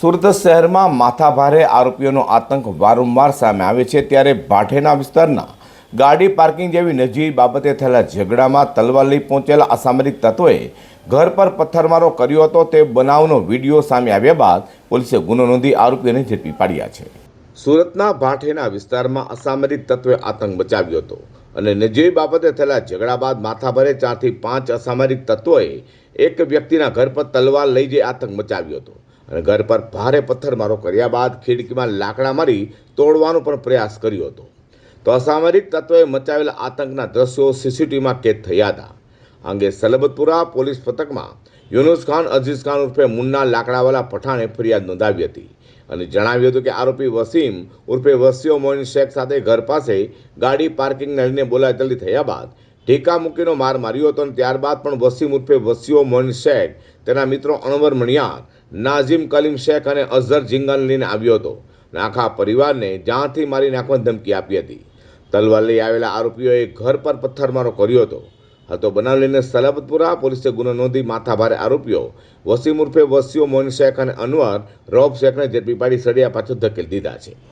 સુરત શહેરમાં માથાભારે આરોપીઓનો આતંક વારંવાર સામે આવે છે, ત્યારે ભાઠેના વિસ્તારના ગાડી પાર્કિંગ જેવી નજીવી બાબતે થયેલા ઝઘડામાં તલવાર લઈ પહોંચેલા અસામરિક તત્વોએ ઘર પર પથ્થરમારો કર્યો હતો. તે બનાવનો વિડીયો સામે આવ્યા બાદ પોલીસે ગુનો નોંધી આરોપીઓને ઝડપી પાડ્યા છે. સુરતના ભાઠેના વિસ્તારમાં અસામરિક તત્વોએ આતંક મચાવ્યો હતો અને નજીવી બાબતે થયેલા ઝઘડા બાદ માથાભારે 4 થી 5 અસામરિક તત્વોએ એક વ્યક્તિના ઘર પર તલવાર લઈ જઈ આતંક મચાવ્યો હતો અને ઘર પર ભારે પથ્થરમારો કર્યા બાદ ખિડકીમાં લાકડા મારી તોડવાનો પણ પ્રયાસ કર્યો હતો. તો અસામરિક તત્વોએ મચાવેલા આતંકના દ્રશ્યો સીસીટીવીમાં કેદ થયા હતા. આ અંગે સલબતપુરા પોલીસ પથકમાં યુનુસ ખાન અઝીઝ ખાન ઉર્ફે મુન્ના લાકડાવાલા પઠાણે ફરિયાદ નોંધાવી હતી અને જણાવ્યું હતું કે આરોપી વસીમ ઉર્ફે વસીઓ મોઇન શેખ સાથે ઘર પાસે ગાડી પાર્કિંગને લઈને બોલાચાલી થયા બાદ ઢીકા મૂકીનો માર માર્યો હતો અને ત્યારબાદ પણ વસીમ ઉર્ફે વસીઓ મોઇન શેખ તેના મિત્રો અનવર મણિયાર, નાઝીમ કલીમ શેખ અને અઝહર ઝીંગાને લઈને આવ્યો હતો અને આખા પરિવારને જાનથી મારી નાખવાની ધમકી આપી હતી. તલવાર લઈ આવેલા આરોપીઓએ ઘર પર પથ્થરમારો કર્યો હતો. બનાવ લઈને સલબતપુરા પોલીસે ગુનો નોંધી માથાભારે આરોપીઓ વસીમ ઉર્ફે વસીઓ મોઇન શેખ અને અનવર રૌફ શેખને ઝડપી પાડી સળિયા પાછળ ધકેલી દીધા છે.